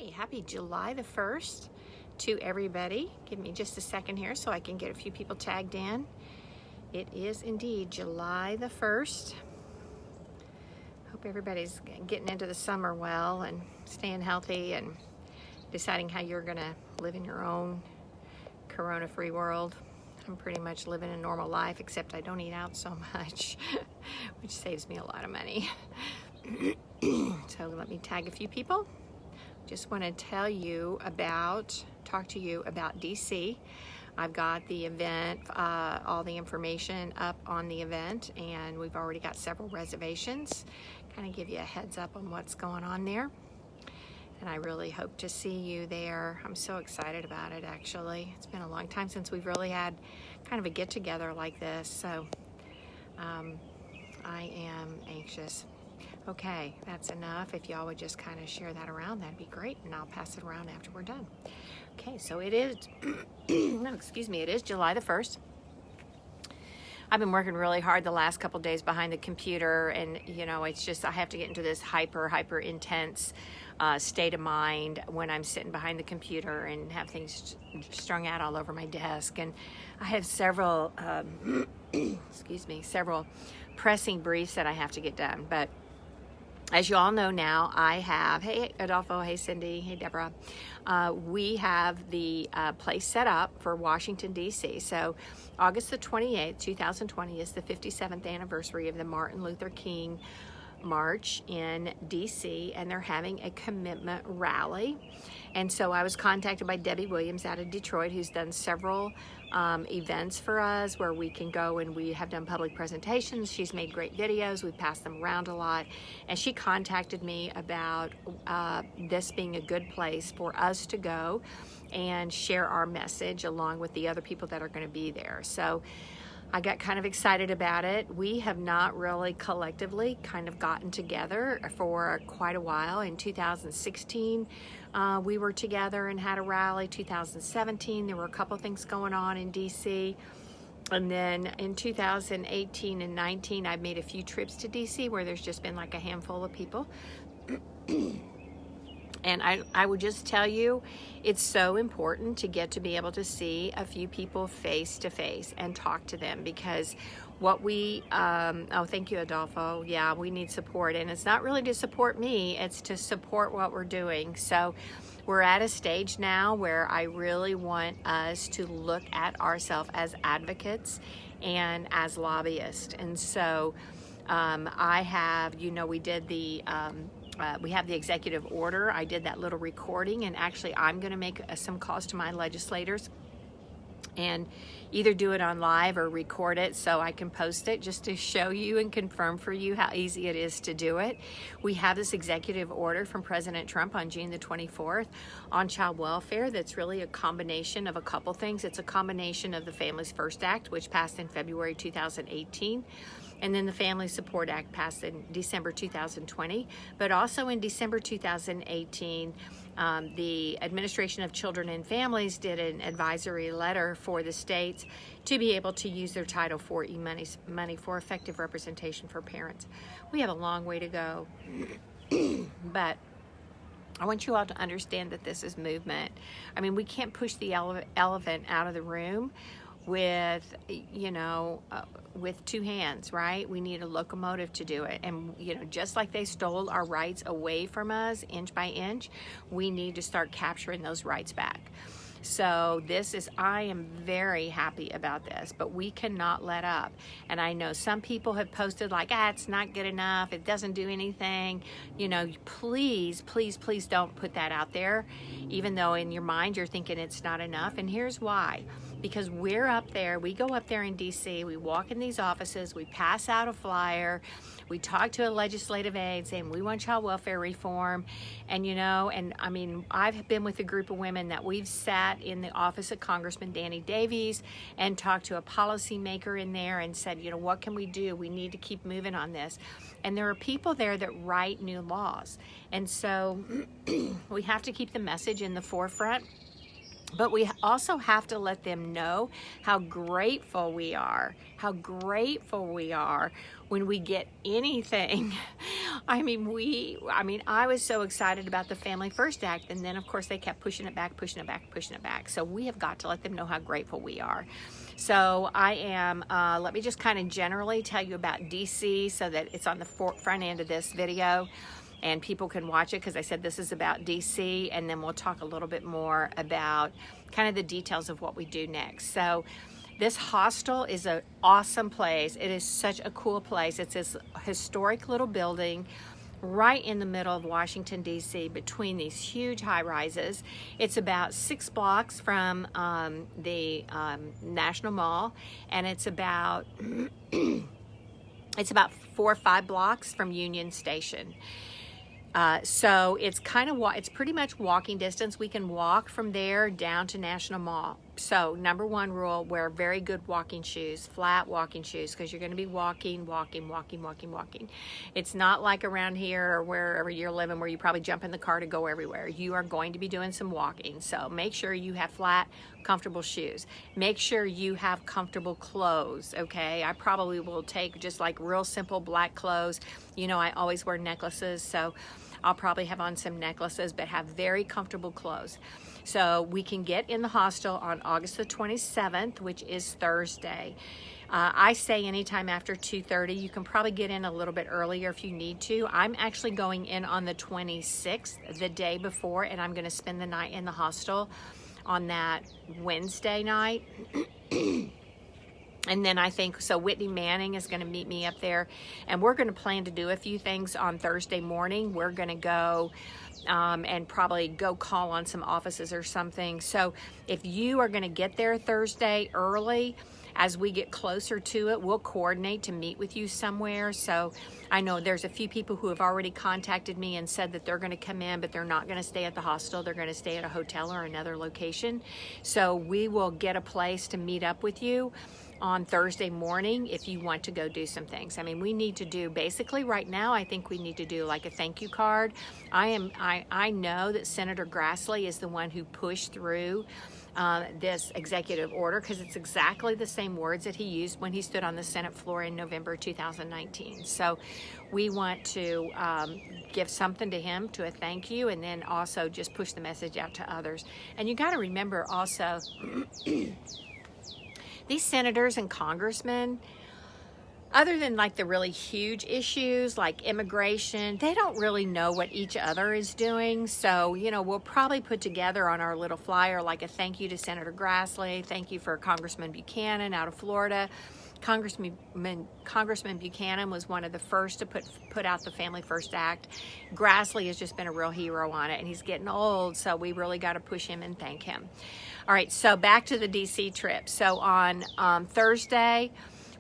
Okay, happy July the 1st to everybody. Give me just a second here so I can get a few people tagged in. It is indeed July the 1st. Hope everybody's getting into the summer well and staying healthy and deciding how you're gonna live in your own corona-free world. I'm pretty much living a normal life, except I don't eat out so much, which saves me a lot of money. So let me tag a few people. Just want to talk to you about DC. I've got the event, all the information up on the event, and we've already got several reservations. Kind of give you a heads up on what's going on there. And I really hope to see you there. I'm so excited about it, actually. It's been a long time since we've really had kind of a get-together like this, so I am anxious. Okay, that's enough. If y'all would just kind of share that around, that'd be great, and I'll pass it around after we're done. Okay, so it is, it is July the 1st. I've been working really hard the last couple days behind the computer, and it's just I have to get into this hyper intense state of mind when I'm sitting behind the computer and have things strung out all over my desk. And I have several, several pressing briefs that I have to get done. But as you all know now, I have, hey Adolfo, hey Cindy, hey Deborah, we have the place set up for Washington, D.C. So August the 28th, 2020 is the 57th anniversary of the Martin Luther King March in DC, and they're having a commitment rally. And so I was contacted by Debbie Williams out of Detroit, who's done several events for us where we can go and we have done public presentations. She's made great videos. We've passed them around a lot. And she contacted me about this being a good place for us to go and share our message along with the other people that are going to be there. So I got kind of excited about it. We have not really collectively kind of gotten together for quite a while. In 2016, we were together and had a rally. 2017, there were a couple things going on in DC. And then in 2018 and 19, I've made a few trips to DC where there's just been like a handful of people. And I would just tell you, it's so important to get to be able to see a few people face to face and talk to them, because what we, oh, thank you, Adolfo. Yeah, we need support. And it's not really to support me, it's to support what we're doing. So we're at a stage now where I really want us to look at ourselves as advocates and as lobbyists. And so I have, we did the, we have the executive order. I did that little recording, and actually I'm going to make some calls to my legislators and either do it on live or record it so I can post it just to show you and confirm for you how easy it is to do it. We have this executive order from President Trump on June the 24th on child welfare that's really a combination of a couple things. It's a combination of the Families First Act, which passed in February 2018. And then the Family Support Act passed in December 2020. But also in December 2018, the Administration of Children and Families did an advisory letter for the states to be able to use their Title IV money for effective representation for parents. We have a long way to go, but I want you all to understand that this is movement. I mean, we can't push the elephant out of the room with, with two hands, right? We need a locomotive to do it. And, just like they stole our rights away from us inch by inch, we need to start capturing those rights back. So I am very happy about this, but we cannot let up. And I know some people have posted like, it's not good enough, it doesn't do anything. Please don't put that out there, even though in your mind you're thinking it's not enough. And here's why. Because we're up there, we go up there in DC, we walk in these offices, we pass out a flyer, we talk to a legislative aide saying we want child welfare reform. And I've been with a group of women that we've sat in the office of Congressman Danny Davies and talked to a policymaker in there and said, what can we do? We need to keep moving on this. And there are people there that write new laws. And so we have to keep the message in the forefront. But we also have to let them know how grateful we are, when we get anything. I mean, I was so excited about the Family First Act, and then of course they kept pushing it back. So we have got to let them know how grateful we are. So I am, let me just kind of generally tell you about DC so that it's on the front end of this video and people can watch it, because I said this is about DC, and then we'll talk a little bit more about kind of the details of what we do next. So this hostel is an awesome place. It is such a cool place. It's this historic little building right in the middle of Washington, D.C., between these huge high-rises. It's about 6 blocks from the National Mall, and it's about it's about 4 or 5 blocks from Union Station. So it's it's pretty much walking distance. We can walk from there down to National Mall. So number 1 rule, wear very good walking shoes, flat walking shoes, because you're going to be walking. It's not like around here or wherever you're living where you probably jump in the car to go everywhere. You are going to be doing some walking. So make sure you have flat, comfortable shoes. Make sure you have comfortable clothes, okay? I probably will take just like real simple black clothes. You know, I always wear necklaces, so I'll probably have on some necklaces, but have very comfortable clothes. So we can get in the hostel on August the 27th, which is Thursday. I say anytime after 2:30. You can probably get in a little bit earlier if you need to. I'm actually going in on the 26th, the day before, and I'm going to spend the night in the hostel on that Wednesday night. And then I think, so Whitney Manning is going to meet me up there, and we're going to plan to do a few things on Thursday morning. We're going to go and probably go call on some offices or something. So if you are going to get there Thursday early, as we get closer to it, we'll coordinate to meet with you somewhere. So I know there's a few people who have already contacted me and said that they're going to come in, but they're not going to stay at the hostel. They're going to stay at a hotel or another location. So we will get a place to meet up with you on Thursday morning if you want to go do some things. I mean, we need to do, basically right now, I think we need to do like a thank you card. I know that Senator Grassley is the one who pushed through this executive order, because it's exactly the same words that he used when he stood on the Senate floor in November 2019. So we want to give something to him, to a thank you, and then also just push the message out to others. And you got to remember also, these senators and congressmen, other than like the really huge issues like immigration, they don't really know what each other is doing. So, you know, we'll probably put together on our little flyer like a thank you to Senator Grassley, thank you for Congressman Buchanan out of Florida. Congressman Buchanan was one of the first to put out the Family First Act. Grassley has just been a real hero on it, and he's getting old, so we really got to push him and thank him. All right, so back to the DC trip. So on Thursday,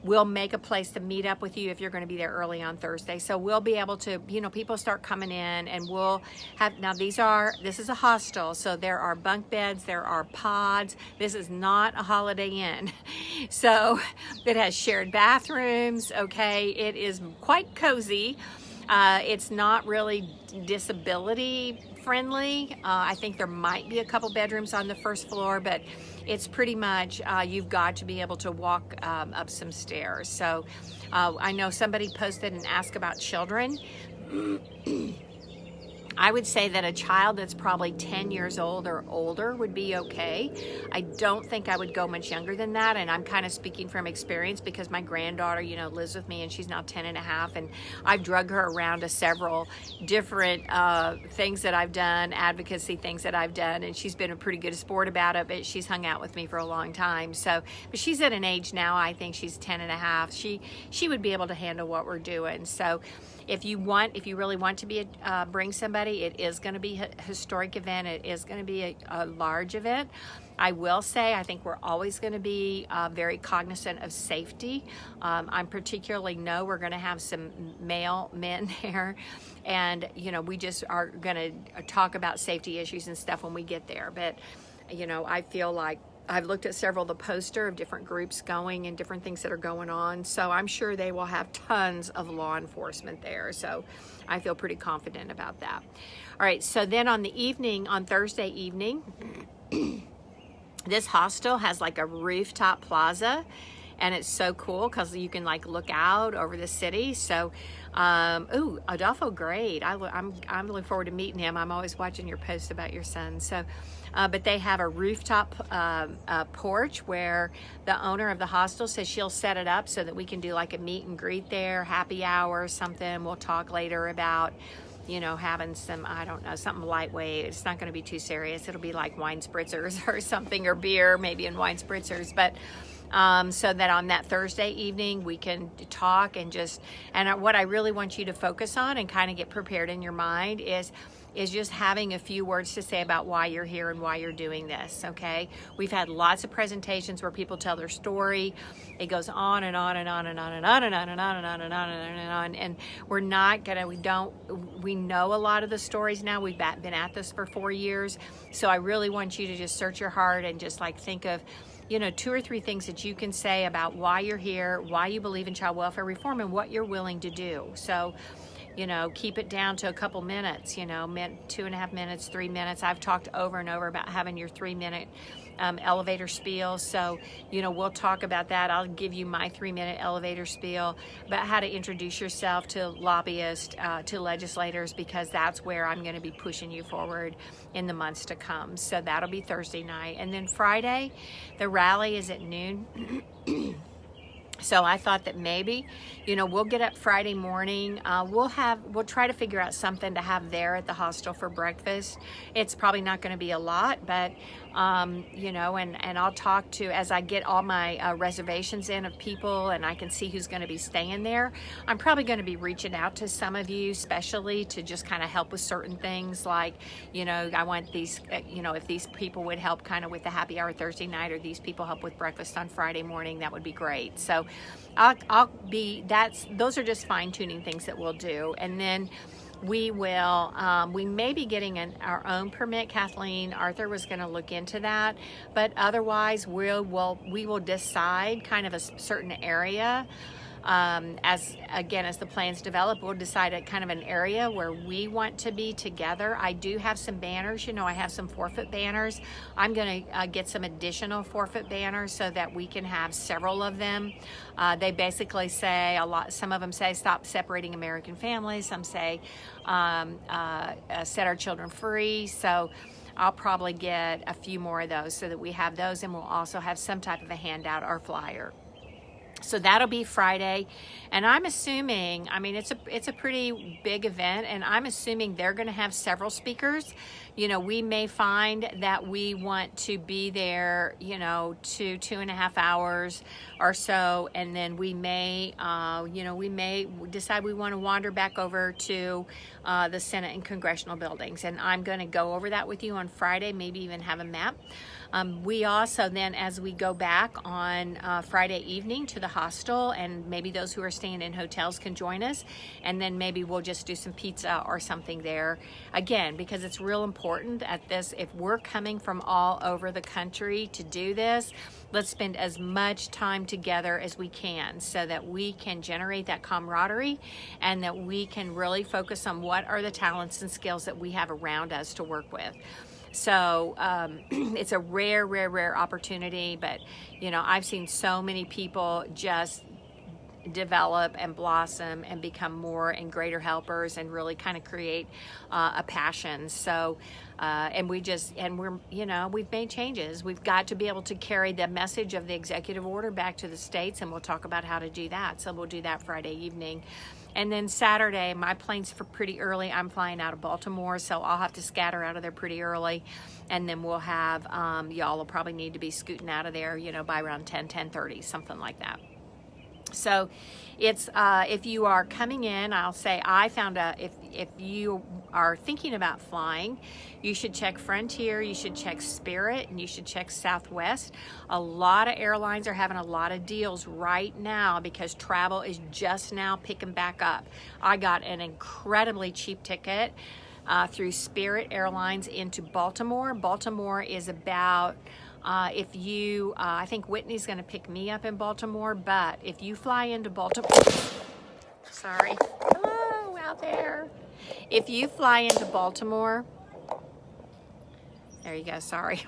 we'll make a place to meet up with you if you're going to be there early on Thursday. So we'll be able to, you know, people start coming in, and we'll have, now this is a hostel, so there are bunk beds, there are pods. This is not a Holiday Inn. So it has shared bathrooms, okay? It is quite cozy. It's not really disability friendly. I think there might be a couple bedrooms on the first floor, but it's pretty much, you've got to be able to walk up some stairs. So I know somebody posted and asked about children. I would say that a child that's probably 10 years old or older would be okay. I don't think I would go much younger than that, and I'm kind of speaking from experience because my granddaughter, you know, lives with me, and she's now 10 and a half, and I've drug her around to several different things that I've done, advocacy things that I've done, and she's been a pretty good sport about it, but she's hung out with me for a long time. So, but she's at an age now, I think she's 10 and a half. She would be able to handle what we're doing. So if you really want to be bring somebody, it is going to be a historic event. It is going to be a large event. I will say, I think we're always going to be very cognizant of safety. I'm particularly know we're going to have some male men there, and you know, we just are going to talk about safety issues and stuff when we get there. But you know, I feel like I've looked at several of the poster of different groups going and different things that are going on. So I'm sure they will have tons of law enforcement there. So I feel pretty confident about that. All right, so then on the evening, on Thursday evening, This hostel has like a rooftop plaza, and it's so cool because you can like look out over the city. So, ooh, Adolfo, great. I'm looking forward to meeting him. I'm always watching your posts about your son. So, but they have a rooftop porch where the owner of the hostel says she'll set it up so that we can do like a meet and greet there, happy hour or something. We'll talk later about, you know, having some, I don't know, something lightweight. It's not going to be too serious. It'll be like wine spritzers or something, or beer, maybe in wine spritzers. But so that on that Thursday evening we can talk and just, and what I really want you to focus on and kind of get prepared in your mind is just having a few words to say about why you're here and why you're doing this, okay? We've had lots of presentations where people tell their story. It goes on and on and on and on and on and on and on and on and on and on. And we're not gonna, we know a lot of the stories now. We've been at this for 4 years. So I really want you to just search your heart and just like think of, you know, 2 or 3 things that you can say about why you're here, why you believe in child welfare reform, and what you're willing to do. So, you know, keep it down to a couple minutes, you know, 2.5 minutes, 3 minutes. I've talked over and over about having your 3-minute elevator spiel. So, you know, we'll talk about that. I'll give you my 3-minute elevator spiel about how to introduce yourself to lobbyists, to legislators, because that's where I'm going to be pushing you forward in the months to come. So that'll be Thursday night. And then Friday, the rally is at noon. So I thought that maybe, you know, we'll get up Friday morning. We'll try to figure out something to have there at the hostel for breakfast. It's probably not going to be a lot, but, you know, and I'll talk to, as I get all my reservations in of people and I can see who's going to be staying there, I'm probably going to be reaching out to some of you, especially to just kind of help with certain things like, you know, I want these, you know, if these people would help kind of with the happy hour Thursday night, or these people help with breakfast on Friday morning, that would be great. So those are just fine-tuning things that we'll do. And then we will, we may be getting our own permit. Kathleen Arthur was going to look into that, but otherwise we will decide kind of a certain area. As the plans develop, we'll decide at kind of an area where we want to be together. I do have some banners, you know, I have some 4-foot banners. I'm going to get some additional 4-foot banners so that we can have several of them. They basically say some of them say stop separating American families. Some say set our children free. So I'll probably get a few more of those so that we have those, and we'll also have some type of a handout or flyer. So that'll be Friday, and I'm assuming, I mean, it's a pretty big event, and I'm assuming they're going to have several speakers. You know, we may find that we want to be there, you know, 2.5 hours or so, and then we may, you know, we may decide we want to wander back over to the Senate and congressional buildings, and I'm going to go over that with you on Friday, maybe even have a map. We also then, as we go back on Friday evening to the hostel, and maybe those who are staying in hotels can join us, and then maybe we'll just do some pizza or something there. Again, because it's real important at this, if we're coming from all over the country to do this, let's spend as much time together as we can so that we can generate that camaraderie and that we can really focus on what are the talents and skills that we have around us to work with. So it's a rare opportunity, but you know, I've seen so many people just develop and blossom and become more and greater helpers and really kind of create a passion. So we're, you know, we've made changes. We've got to be able to carry the message of the executive order back to the states, and we'll talk about how to do that. So we'll do that Friday evening. And then Saturday, my plane's for pretty early. I'm flying out of Baltimore, so I'll have to scatter out of there pretty early. And then we'll have, y'all will probably need to be scooting out of there, you know, by around 10:30, something like that. So it's, if you are coming in, I'll say I found if you are thinking about flying, you should check Frontier, you should check Spirit, and you should check Southwest. A lot of airlines are having a lot of deals right now because travel is just now picking back up. I got an incredibly cheap ticket through Spirit Airlines into Baltimore. Baltimore is about, I think Whitney's going to pick me up in Baltimore, but if you fly into Baltimore, sorry, hello out there. If you fly into Baltimore, there you go, sorry.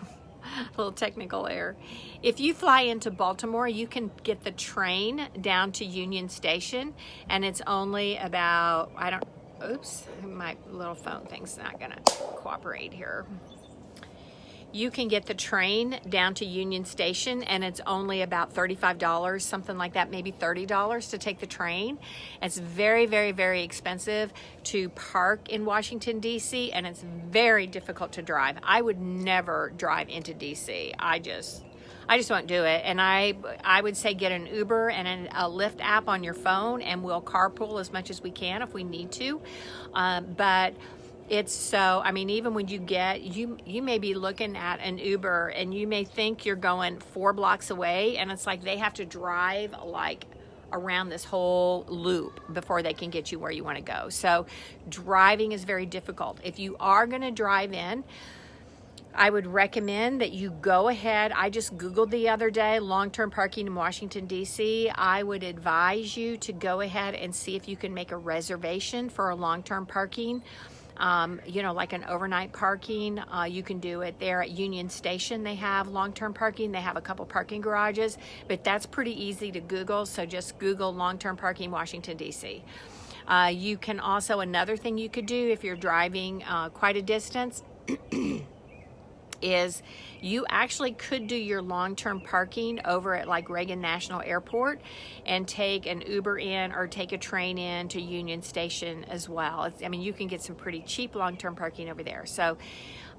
little technical error. If you fly into Baltimore, you can get the train down to Union Station, and it's only about, oops, my little phone thing's not gonna cooperate here. You can get the train down to Union Station, and it's only about $35, something like that, maybe $30 to take the train. It's very, very, very expensive to park in Washington, D.C., and it's very difficult to drive. I would never drive into D.C. I just won't do it. And I would say get an Uber and a Lyft app on your phone, and we'll carpool as much as we can if we need to. But it's so, I mean, even when you get, you may be looking at an Uber and you may think you're going 4 blocks away, and it's like they have to drive like around this whole loop before they can get you where you want to go. So driving is very difficult. If you are going to drive in, I would recommend that you go ahead. I just Googled the other day, long-term parking in Washington, D.C. I would advise you to go ahead and see if you can make a reservation for a long-term parking. You know, like an overnight parking. You can do it there at Union Station. They have long-term parking. They have a couple parking garages, but that's pretty easy to Google. So just Google long-term parking Washington, D.C. You can also, another thing you could do if you're driving quite a distance is you actually could do your long-term parking over at like Reagan National Airport and take an Uber in or take a train in to Union Station as well. I mean, you can get some pretty cheap long-term parking over there. So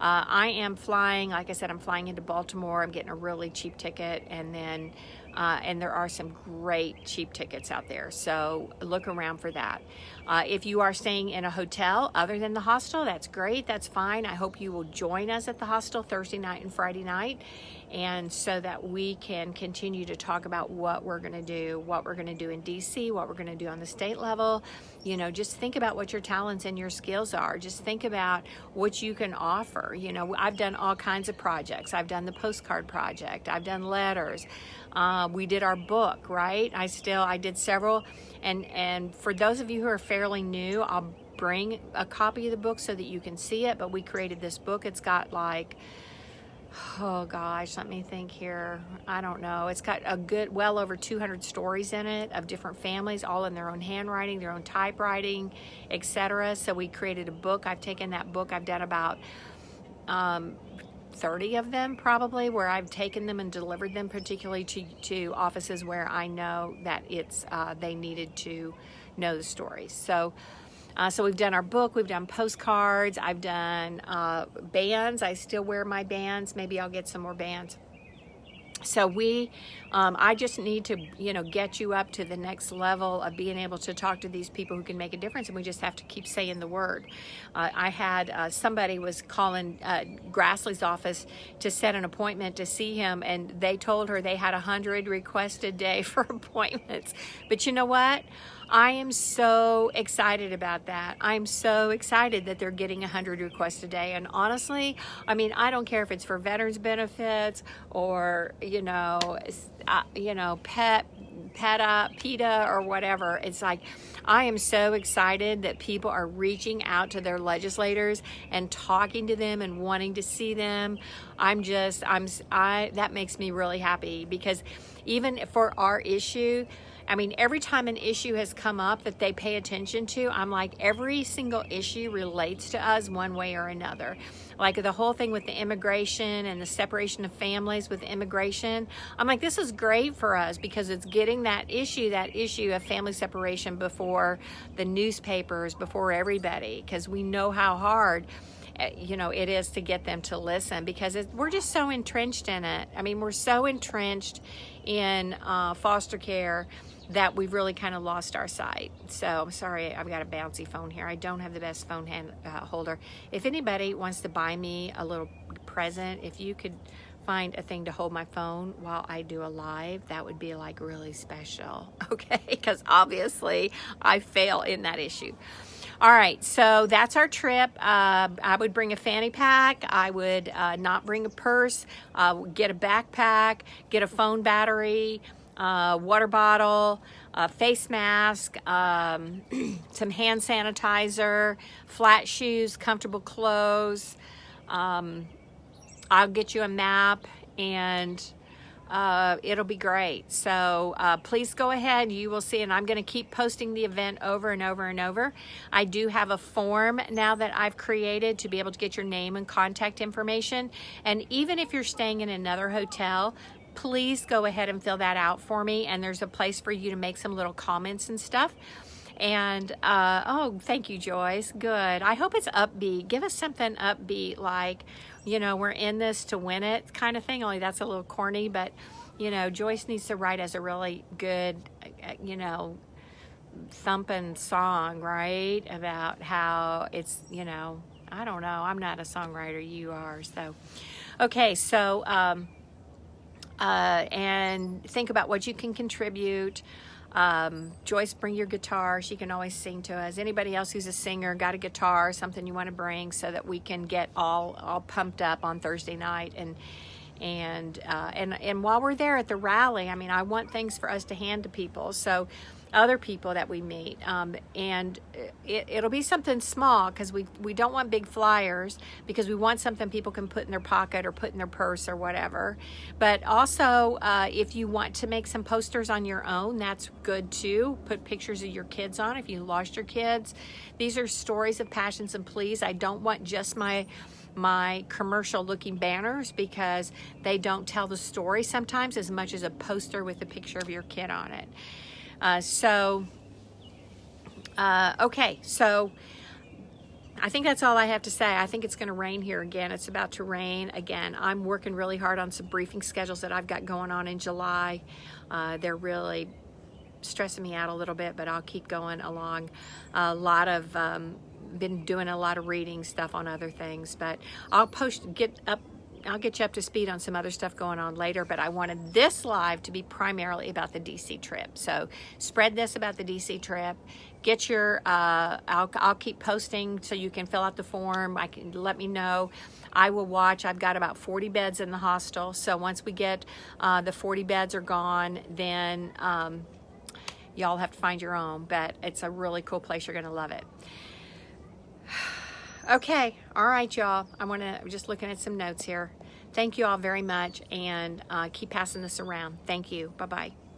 I am flying, like I said, I'm flying into Baltimore. I'm getting a really cheap ticket, and then and there are some great cheap tickets out there. So look around for that. If you are staying in a hotel other than the hostel, that's great. That's fine. I hope you will join us at the hostel Thursday night and Friday night, and so that we can continue to talk about what we're going to do, in DC, what we're going to do on the state level. You know, just think about what your talents and your skills are. Just think about what you can offer. You know, I've done all kinds of projects. I've done the postcard project. I've done letters. We did our book, right? I did several. And for those of you who are fairly new, I'll bring a copy of the book so that you can see it. But we created this book. It's got like, oh gosh, let me think here. I don't know. It's got a good, well over 200 stories in it of different families, all in their own handwriting, their own typewriting, etc. So we created a book. I've taken that book. I've done about 30 of them probably, where I've taken them and delivered them particularly to offices where I know that it's they needed to know the stories. So we've done our book, we've done postcards, I've done bands. I still wear my bands. Maybe I'll get some more bands. So I just need to, get you up to the next level of being able to talk to these people who can make a difference, and we just have to keep saying the word. I had somebody was calling Grassley's office to set an appointment to see him, and they told her they had 100 requests a day for appointments. But you know what? I am so excited about that. I'm so excited that they're getting 100 requests a day. And honestly, I mean, I don't care if it's for veterans benefits or, PETA or whatever. It's like, I am so excited that people are reaching out to their legislators and talking to them and wanting to see them. That makes me really happy, because even for our issue, I mean, every time an issue has come up that they pay attention to, I'm like, every single issue relates to us one way or another. Like the whole thing with the immigration and the separation of families with immigration, I'm like, this is great for us because it's getting that issue of family separation before the newspapers, before everybody, because we know how hard it is to get them to listen, because we're just so entrenched in it. I mean, we're so entrenched in foster care that we've really kind of lost our sight. So I'm sorry, I've got a bouncy phone here. I don't have the best phone holder. If anybody wants to buy me a little present, if you could find a thing to hold my phone while I do a live, that would be like really special, okay? Because obviously I fail in that issue. All right, so that's our trip. I would bring a fanny pack. I would not bring a purse. Get a backpack, get a phone battery, water bottle, face mask, some hand sanitizer, flat shoes, comfortable clothes, I'll get you a map, and it'll be great. So please go ahead. You will see, and I'm going to keep posting the event over and over and over. I do have a form now that I've created to be able to get your name and contact information. And even if you're staying in another hotel, please go ahead and fill that out for me. And there's a place for you to make some little comments and stuff. And oh, thank you, Joyce. Good. I hope it's upbeat. Give us something upbeat, like, you know, we're in this to win it kind of thing. Only that's a little corny, but you know, Joyce needs to write as a really good, you know, thumping song, right? About how it's, you know, I don't know. I'm not a songwriter. You are. So, okay. So, and think about what you can contribute. Joyce, bring your guitar. She can always sing to us. Anybody else who's a singer, got a guitar, something you want to bring, so that we can get all pumped up on Thursday night. And while we're there at the rally, I mean, I want things for us to hand to people. So other people that we meet, and it'll be something small, because we don't want big flyers, because we want something people can put in their pocket or put in their purse or whatever. But also, if you want to make some posters on your own, that's good too. Put pictures of your kids on if you lost your kids. These are stories of passions and pleas. I don't want just my commercial looking banners, because they don't tell the story sometimes as much as a poster with a picture of your kid on it. Okay, so I think that's all I have to say. I think it's going to rain here again. It's about to rain again. I'm working really hard on some briefing schedules that I've got going on in July. They're really stressing me out a little bit, but I'll keep going along. Been doing a lot of reading stuff on other things, but I'll get you up to speed on some other stuff going on later. But I wanted this live to be primarily about the DC trip. So spread this about the DC trip. Get your, I'll keep posting so you can fill out the form. I can let me know. I will watch. I've got about 40 beds in the hostel. So once we get the 40 beds are gone, then y'all have to find your own. But it's a really cool place. You're going to love it. Okay, all right, y'all. I'm just looking at some notes here. Thank you all very much, and keep passing this around. Thank you. Bye-bye.